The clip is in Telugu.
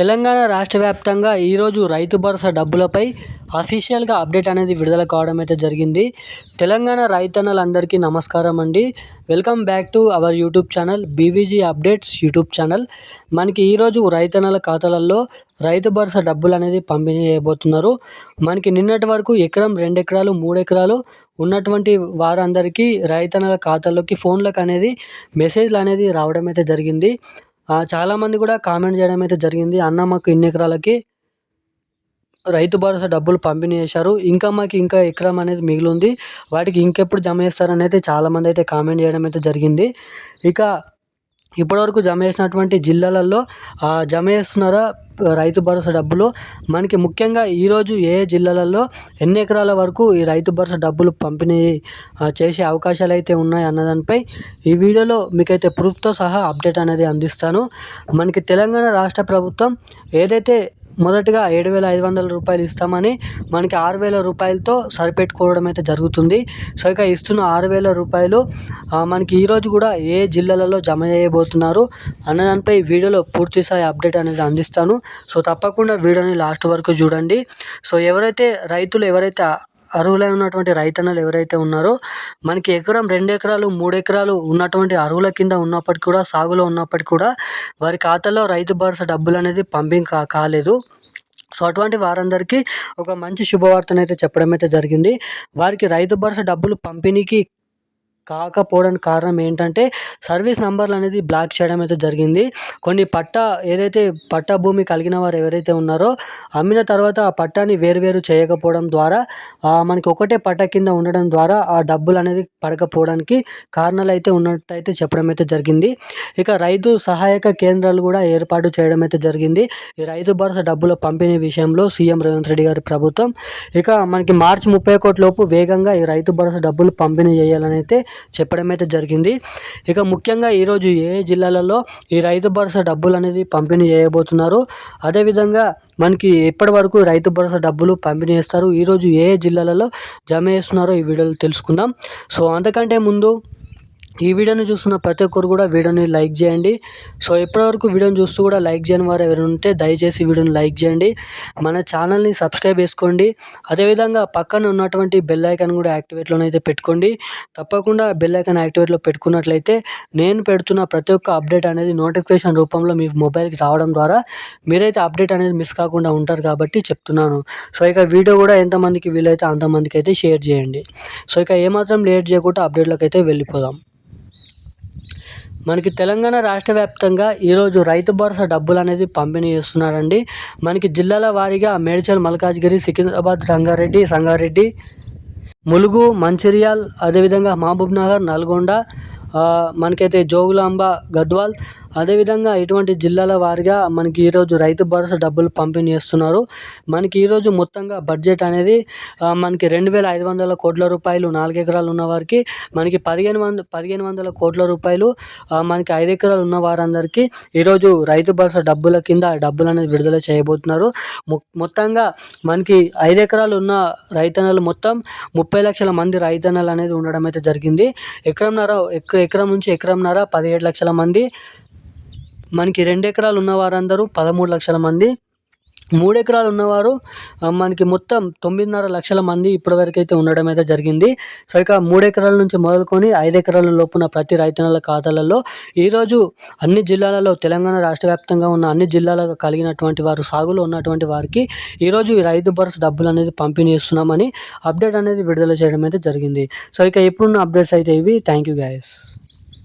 తెలంగాణ రాష్ట్ర వ్యాప్తంగా ఈరోజు రైతు భరోసా డబ్బులపై అఫీషియల్గా అప్డేట్ అనేది విడుదల కావడం అయితే జరిగింది. తెలంగాణ రైతన్నలందరికీ నమస్కారం అండి. Welcome back to our YouTube channel BVG updates YouTube channel. మనకి ఈరోజు రైతన్నల ఖాతాలలో రైతు భరోసా డబ్బులు అనేది పంపిణీ చేయబోతున్నారు. మనకి నిన్నటి వరకు ఎకరం 2 ఎకరాలు 3 ఎకరాలు ఉన్నటువంటి వారందరికీ రైతన్నల ఖాతాల్లోకి ఫోన్లకు అనేది మెసేజ్లు అనేది రావడం అయితే జరిగింది. చాలామంది కూడా కామెంట్ చేయడం అయితే జరిగింది. అన్న మాకు ఇన్ని ఎకరాలకి రైతు భరోసా డబ్బులు పంపిణీ చేశారు, మాకు ఇంకా ఎకరం అనేది మిగిలి ఉంది, వాటికి ఇంకెప్పుడు జమ చేస్తారని అయితే చాలామంది అయితే కామెంట్ చేయడం అయితే జరిగింది. ఇప్పటివరకు జమ చేసినటువంటి జిల్లాలలో జమ చేస్తున్నారా రైతు భరోసా డబ్బులు? మనకి ముఖ్యంగా ఈరోజు ఏ జిల్లాలలో ఎన్ని ఎకరాల వరకు ఈ రైతు భరోసా డబ్బులు పంపిణీ చేసే అవకాశాలు అయితే ఉన్నాయి అన్నదానిపై ఈ వీడియోలో మీకైతే ప్రూఫ్తో సహా అప్డేట్ అనేది అందిస్తాను. మనకి తెలంగాణ రాష్ట్ర ప్రభుత్వం ఏదైతే మొదటగా 7,500 రూపాయలు ఇస్తామని మనకి 6,000 రూపాయలతో సరిపెట్టుకోవడం అయితే జరుగుతుంది. సో ఇస్తున్న 6,000 రూపాయలు మనకి ఈరోజు కూడా ఏ జిల్లాలలో జమ చేయబోతున్నారు అన్నదానిపై వీడియోలో పూర్తిస్థాయి అప్డేట్ అనేది అందిస్తాను. సో తప్పకుండా వీడియోని లాస్ట్ వరకు చూడండి. సో ఎవరైతే అర్హులై ఉన్నటువంటి రైతన్నలు ఎవరైతే ఉన్నారో మనకి ఎకరం 2 ఎకరాలు 3 ఎకరాలు ఉన్నటువంటి అర్హుల కింద ఉన్నప్పటికీ కూడా, సాగులో ఉన్నప్పటికీ కూడా వారి ఖాతాలో రైతు భరోసా డబ్బులు అనేది పంపిణీ కాలేదు. సో అటువంటి వారందరికీ ఒక మంచి శుభవార్తనైతే చెప్పడం అయితే జరిగింది. వారికి రైతు భరోసా డబ్బులు పంపిణీకి కాకపోవడానికి కారణం ఏంటంటే సర్వీస్ నంబర్లు అనేది బ్లాక్ చేయడం అయితే జరిగింది. కొన్ని పట్టా భూమి కలిగిన వారు ఎవరైతే ఉన్నారో అమ్మిన తర్వాత ఆ పట్టాని వేరు చేయకపోవడం ద్వారా మనకి ఒకటే పట్టా కింద ఉండడం ద్వారా ఆ డబ్బులు అనేది పడకపోవడానికి కారణాలు అయితే ఉన్నట్టయితే చెప్పడం అయితే జరిగింది. రైతు సహాయక కేంద్రాలు కూడా ఏర్పాటు చేయడం అయితే జరిగింది. ఈ రైతు భరోసా డబ్బుల పంపిణీ విషయంలో సీఎం రేవంత్ రెడ్డి గారి ప్రభుత్వం మనకి మార్చి 31 లోపు వేగంగా ఈ రైతు భరోసా డబ్బులు పంపిణీ చేయాలని అయితే చెప్పడం అయితే జరిగింది. ముఖ్యంగా ఈరోజు ఏ జిల్లాలలో ఈ రైతు భరోసా డబ్బులు అనేది పంపిణీ చేయబోతున్నారు, అదేవిధంగా మనకి ఎప్పటి వరకు రైతు భరోసా డబ్బులు పంపిణీ చేస్తారు, ఈరోజు ఏ జిల్లాలలో జమ చేస్తున్నారో ఈ వీడియోలో తెలుసుకుందాం. సో అంతకంటే ముందు ఈ వీడియోని చూస్తున్న ప్రతి ఒక్కరు కూడా వీడియోని లైక్ చేయండి. సో ఇప్పటివరకు వీడియోని చూస్తూ కూడా లైక్ చేయని వారు ఎవరు ఉంటే దయచేసి వీడియోని లైక్ చేయండి. మన ఛానల్ని సబ్స్క్రైబ్ చేసుకోండి. అదేవిధంగా పక్కన ఉన్నటువంటి బెల్ ఐకాన్ కూడా యాక్టివేట్లోనైతే పెట్టుకోండి. తప్పకుండా బెల్ ఐకాన్ యాక్టివేట్లో పెట్టుకున్నట్లయితే నేను పెడుతున్న ప్రతి ఒక్క అప్డేట్ అనేది నోటిఫికేషన్ రూపంలో మీ మొబైల్కి రావడం ద్వారా మీరైతే అప్డేట్ అనేది మిస్ కాకుండా ఉంటారు కాబట్టి చెప్తున్నాను. సో వీడియో కూడా ఎంతమందికి వీలైతే అంతమందికి అయితే షేర్ చేయండి. సో ఏమాత్రం లేట్ చేయకుండా అప్డేట్లోకి అయితే వెళ్ళిపోదాం. మనకి తెలంగాణ రాష్ట్ర వ్యాప్తంగా ఈరోజు రైతు భరోసా డబ్బులు అనేది పంపిణీ చేస్తున్నారండి. మనకి జిల్లాల వారీగా మేడ్చల్, మల్కాజ్గిరి, సికింద్రాబాద్, రంగారెడ్డి, సంగారెడ్డి, ములుగు, మంచిర్యాల్, అదేవిధంగా మహబూబ్ నగర్, నల్గొండ, మనకైతే జోగులాంబ, గద్వాల్, అదేవిధంగా ఇటువంటి జిల్లాల వారీగా మనకి ఈరోజు రైతు భరోసా డబ్బులు పంపిణీ చేస్తున్నారు. మనకి ఈరోజు మొత్తంగా బడ్జెట్ అనేది మనకి 2,500 కోట్ల రూపాయలు 4 ఎకరాలు ఉన్న వారికి, మనకి 1,500 కోట్ల రూపాయలు మనకి 5 ఎకరాలు ఉన్న వారందరికీ ఈరోజు రైతు భరోసా డబ్బుల కింద డబ్బులు అనేది విడుదల చేయబోతున్నారు. మొత్తంగా మనకి 5 ఎకరాలు ఉన్న రైతన్నలు మొత్తం 30 లక్షల మంది రైతన్నలు అనేది ఉండడం అయితే జరిగింది. ఎకరం నుంచి ఎకరంన్నర 17 లక్షల మంది, మనకి 2 ఎకరాలు ఉన్న వారందరూ 13 లక్షల మంది, 3 ఎకరాలు ఉన్నవారు మనకి మొత్తం 9.5 లక్షల మంది ఇప్పటివరకు అయితే ఉండడం అయితే జరిగింది. సో 3 ఎకరాల నుంచి మొదలుకొని 5 ఎకరాల లోపున ప్రతి రైతన్నల ఖాతాలలో ఈరోజు అన్ని జిల్లాలలో, తెలంగాణ రాష్ట్ర వ్యాప్తంగా ఉన్న అన్ని జిల్లాలకు కలిగినటువంటి వారు, సాగులో ఉన్నటువంటి వారికి ఈరోజు ఈ రైతు భరోసా డబ్బులు అనేది పంపిణీ చేస్తున్నామని అప్డేట్ అనేది విడుదల చేయడం అయితే జరిగింది. సో ఇప్పుడున్న అప్డేట్స్ అయితే ఇవి. Thank you guys.